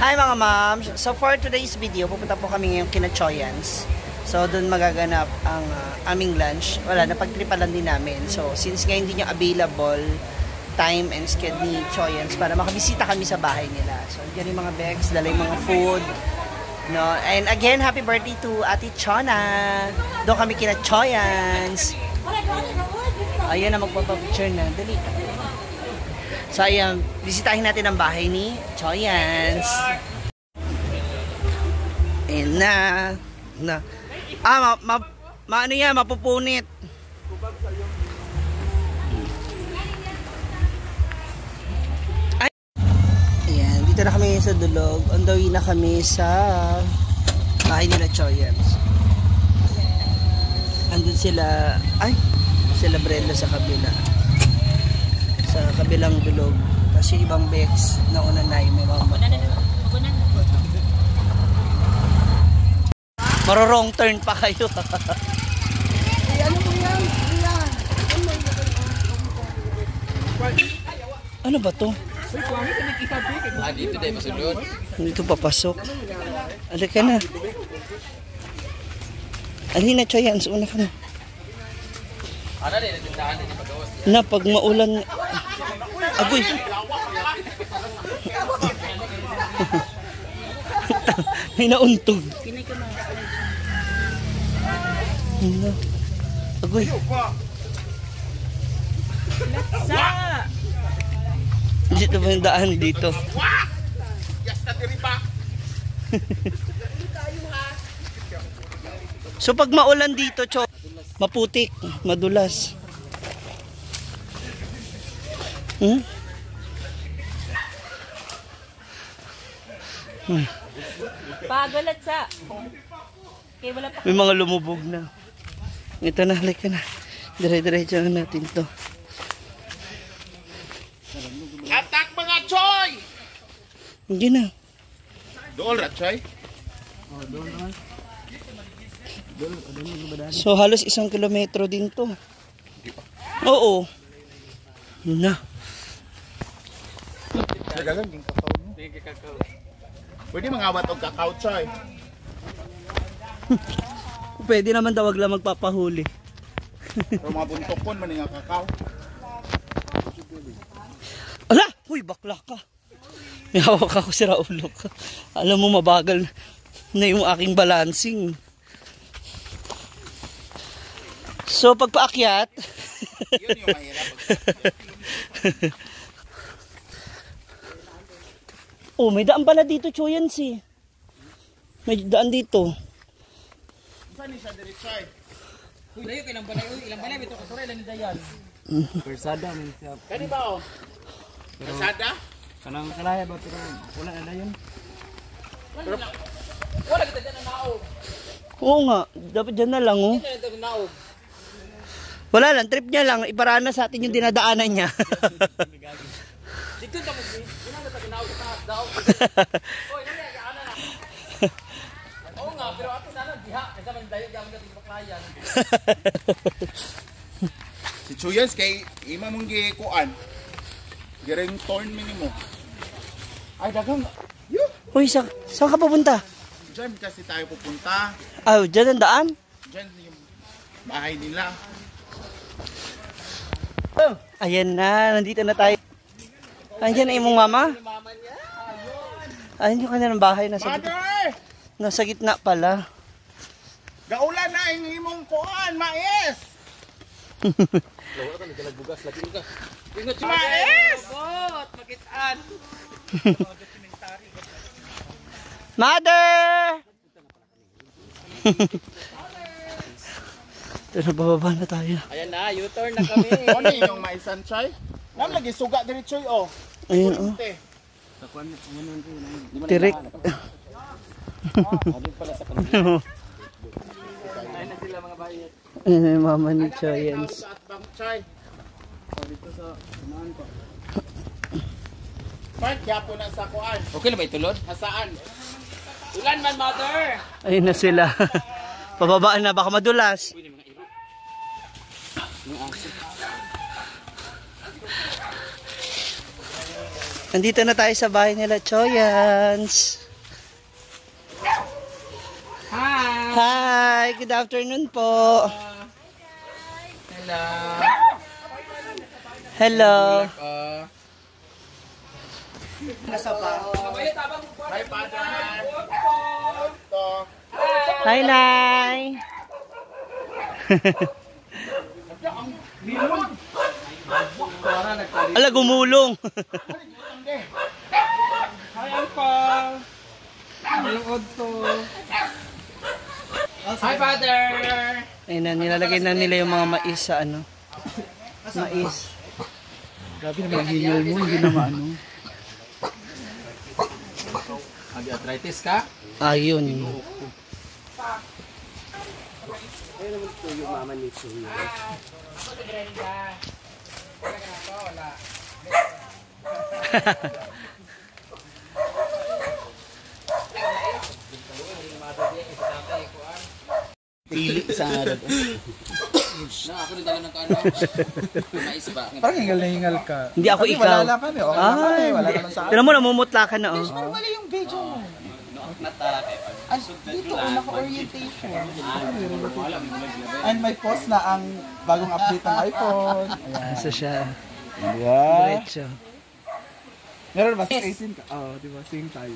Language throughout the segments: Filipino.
Hi mga ma'am! So for today's video, pupunta po kami ngayong kina Choyans. So doon magaganap ang aming lunch. Wala, napagtripalan din namin. So since ngayon hindi nyo available time and schedule ni Choyans para makabisita kami sa bahay nila. So dyan yung mga bags, dala yung mga food. No? And again, happy birthday to Ate Chona! Doon kami kina Choyans. Ayan na, magpapapicture na. Dali. So ayan, bisitahin natin ang bahay ni Choyans. Ayan na. Ano yan, mapupunit. Ayan, dito na kami sa Dulog. On the way na kami sa bahay nila Choyans. Andun sila, sila Brenda sa kabila. Sa kabilang Dulog. Kasi ibang Bex na una na may mga marorong turn pa kayo. Ano mo yan? Ano ba to? Dito tayo masulod. Dito papasok. Alika na. Alina Choyans, una ka na. Na pag maulan. Agoy. May nauntog. Agoy. Dito ba yung daan dito? So pag maulan dito, maputik, madulas. Pagalat sa. May mga lumubog na. Ito na, halika na. Dire-diretso na natin to. Atak mga Choy! Hindi na. Doon ra Choy? So halos 1 kilometro din to. Oo. Na. Pwede mangawat og kakao Choy. Pwede naman daw, wag lang magpapahuli. Pero mga buntokon man nga kakao. Ala! Uy, bakla ka. May hawak ako, sira ulo ka. Alam mo, mabagal na yung aking balancing. So, pagpaakyat. Yun yung mahirap. Oh, may daan pala dito, Choyans eh. May daan dito. Saan ni siya diretsay? Uy, layo ilang balay bito kasura ilang dayan. Persada man siya. Kani ba oh? Persada? Kanang kalaya ba pero wala na yun. Wala kita dyan ang naog. Oo nga, dapat dyan na lang oh. Hindi na ito naog. Wala lang, trip niya lang. Iparana sa atin yung dinadaanan niya. Dito ka mo, ginagawa sa ginaog sa daog. Oy, nangyay, kaana na. Oo nga, pero ako sana diha. Kasi man dayo gamit natin baklayan. Si Chuyans kay ima mong gikuan. Giring torn minimo. Ay dagang. Uy, saan ka pupunta? Diyan kasi tayo pupunta. Dyan ang daan? Diyan yung bahay nila. Ayan na, nandito na tayo. Andiyan na imong mama? Ayun yung kanilang bahay. Mother! Nasa gitna pala. Gaulan na ang imong kuan, mais! Wala ka nagbugas lagi ka. Mais! Bot, magitan. Mother! Pero bababa na tayo. Ayan na, U-turn na kami. Ano yung maisan, Chay? Nam lagi suga diri Choy oh. Ayun oh. Tirik. Ayun na sila mga bayit. Ayun yung mama ni Choyans. Dito sa unahan ko. Part yapo na sa kuan. Okay na ba itulod? Nasaan? Ulan man, mother! Ayun na sila. Pababaan na, baka madulas. Nandito na tayo sa bahay nila Choyans. Hi! Good afternoon po. Hello. Hello. Hi, Father. Hi, Nay. Ala, gumulong. Hi, Uncle! Malungod to. Hi, Father. Ayun na, nilalagay na nila yung mga mais sa ano. Mais. Grabe naman ang hingal mo, hindi na maano. Mag-arthritis ka? Ayun. Pili sa nga daw. Na, ako rin dala ng kaano. Mais ba? Parang hingal ka. Hindi ako ikaw. Wala lang kami, okay lang kami, wala naman sa akin. Pero mo, namumutla ka na, oh. Mali yung video mo. Dito, naka-orientation. And may post na ang bagong update ng iPhone. Ayan. Asa siya. Yeah. Diretso. Meron ba? Sing ka? Oo, di ba? Sing tayo.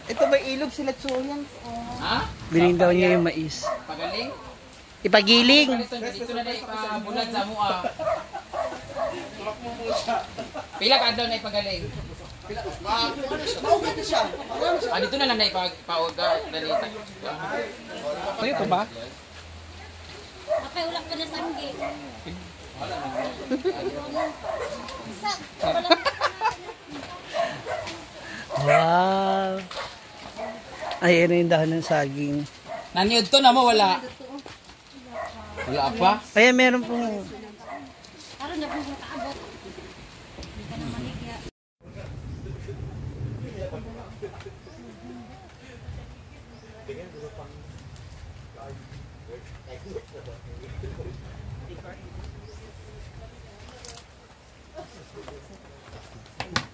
Ito may ilog sila Choyans. Ha? Biling daw niya yung mais. Pagaling? Ipagiling. Dito na ipabulad sa mua. Pila ka adlaw na ipagaling? Dito na lang na ipauga. Dalita. Sa'yo ito ba? Okay, ulak ka na sanggi. Isa, wala. Wow. Ay, ano yung dahon ng saging. Naniod to na mo, wala. Wala pa? Kaya meron pong... Aron na po makaabot. Hindi ka na maligya.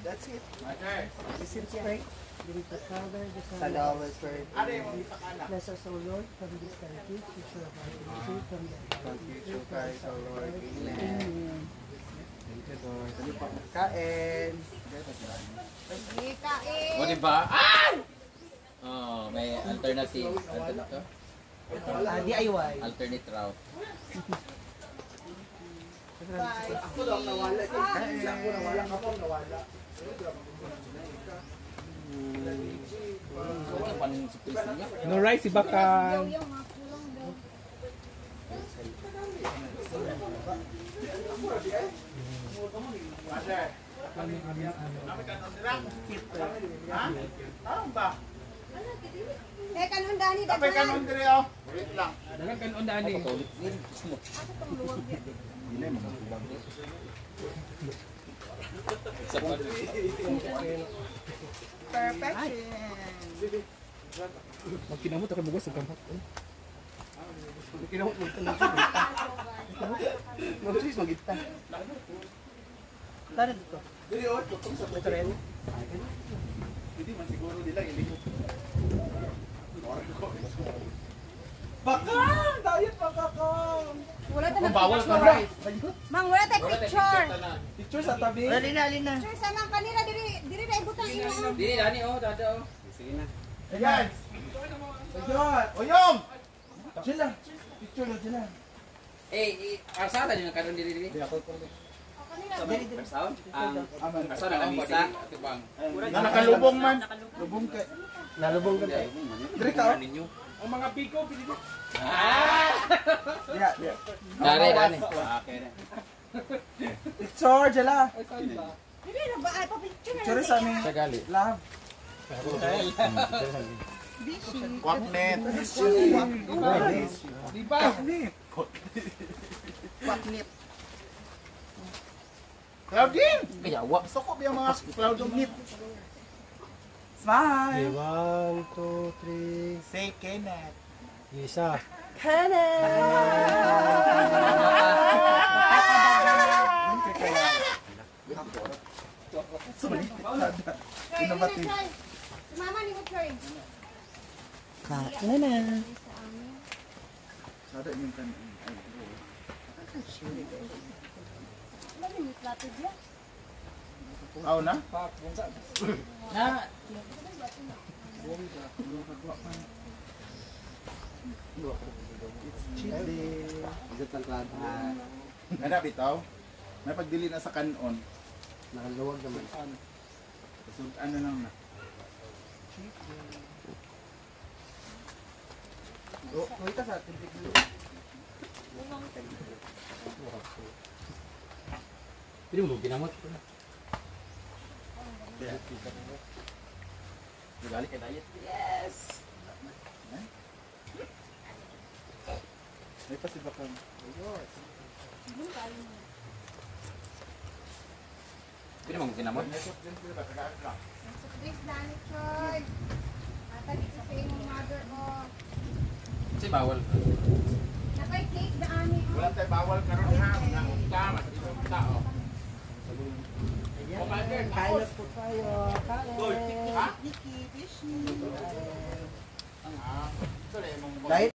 That's it. This is right. Believe the Father, the Son, Sana always pray. bless us, O Lord, from this time to future of our ministry, from the Jesus Christ, our Lord. Amen. Amen. Thank you, Lord. Kain. Sige, kain. O, diba? Ah! Oh, may alternative. Ano to? DIY. Alternate route. Ako lang nawala. Kain. Ako nawala. Ako nawala. No rice, iba ka. Yung mga kulong daw. Eh, kanon dani Kapay daghan. kanon dire oh. Wait lang. Dagan kanon dani. Pag kinamot ako bugas sa gamot. Pag kinamot mo tanong siya. Mag-sis magita. Tara dito. Dire oh, tutong sa rin. Hindi man siguro nila ilikot. Bakang! Diet bakang! Wala ta Bawal na ka rice. Mang wala ta picture. Picture sa tabi. Alin na. Picture sa mang kanila diri na ibutang imo. Dili, Dani, oh, dada, oh. Ayan. Ayun! Oyong. Sila! Picture na sila. Arsada nyo ng karon diri. Sound? Arsada ang isa. Ito bang? Na nakalubong man. Lubong ka. Nalubong ka. Dire ka oh. Ang mga piko, pinili. Yeah. Dani. Picture, jala. Dili na ba ay pa picture Picture sa aming Sagali. love. Waknet. Di ba? Claudine. Kayawa. Gusto ko yung mga cloud of meat. Smile! 1, 2, 3, Say Kenneth. isa. Innovative. Mama ni mo try. Kain na. Sada yung kan. Ano ni plato dia? Aw na? Na, Nana bitaw. May pagdili na sa kanon. Nakaluwag naman. So ano lang na. Oh, kita sa tindig dulu. pili mo ginamot. Balik kay diet. May pasibakang. Pili mo ginamot. Please Danny Troy. Atagi sa imong mother o. Kasi bawal. Nakay cake daani. Wala tayo bawal karon ha. Tama, isang tao. Kain po tayo. Kain.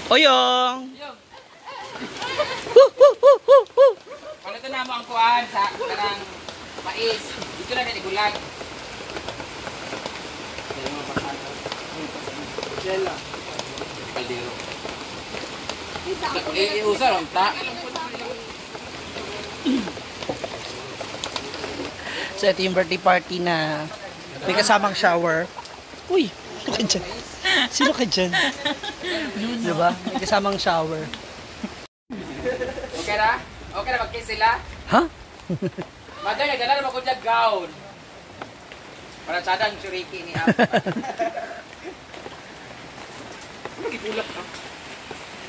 Oyong! Kung ito na mo ang kuhaan sa karang mais, dito na din igulag. Kaldero. Iusa lang ta. So ito yung birthday party na may kasamang shower. Uy, sino ka dyan? Sino ka dyan? Diba? May kasamang shower. Okay na? Okay na mag-kiss sila? Ha? Mother, nagdala naman ko dyan gown. Para sadang churiki ni Apo. Nagitulak ka.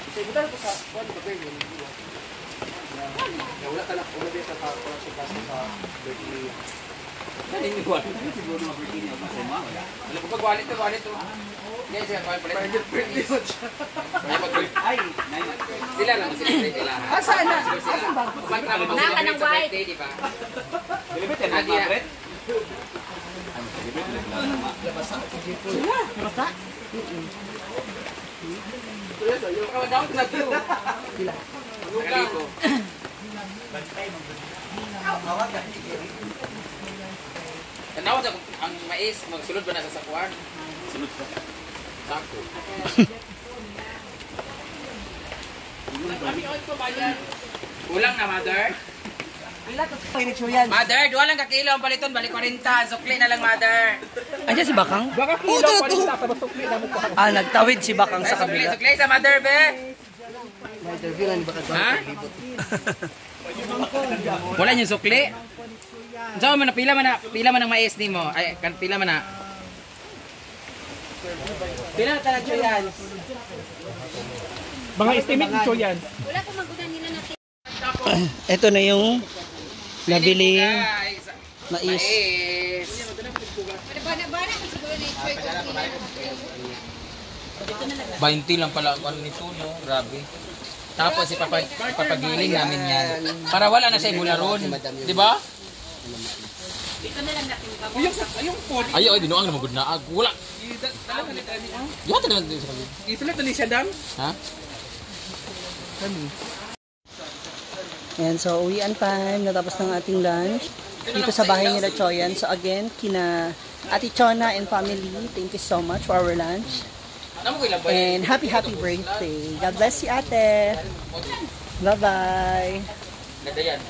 Kasi buta ko sa kuan ba kayo yun. Wala talaga wala din sa para sa kaso sa birthday. Ano yung iwan? Siguro naman birthday niya pa sa mga wala. Alam ko pag wallet to. Hindi siya kawal palit. Birthday mo siya. Ay, sila lang celebrate nila. Saan na? Naka ng white. Di ba? Celebrate na Margaret? Basta? Yung kawan-daon na view. Sila. Nakaligo. Tanaw sa ang mais, magsulod ba na sa sakuan? Sulod pa. Sako. Kulang na, mother? Mother, duwa lang kakilo ang paliton, balik 40. Sukli na lang, mother. Andiyan si Bakang? Baka kilaw pa rin sa basukli na mo ko. Ah, nagtawid si Bakang sa Sukli, kabila. sukli sa mother, be. May interview na ni Bakang. Ha? Wala niyo sukli? So, man pila man ang mais nimo. Ay, kan pila man na. Pila na talaga yan. Mga estimate nito yan. Wala ko magudan nila na Ito na yung nabili Guys, mais. mais. bana ko siguro na i-try ko. 20 lang pala ang ano nito, no? Grabe. Tapos ipapagiling namin yan. Para wala na siya bularon. Di ba? Ayong phone. Ay, dinuang na magod na. Wala. Yan na lang din sa kanila. Isulat na ni siya dam. Ha? Ayan, so uwian time. Natapos ng ating lunch. Dito sa bahay nila Choyan. So again, kina Ate Chona and family, thank you so much for our lunch. Ano mo ilabay? And happy birthday. God bless you, ate. Bye-bye. Ganda yan.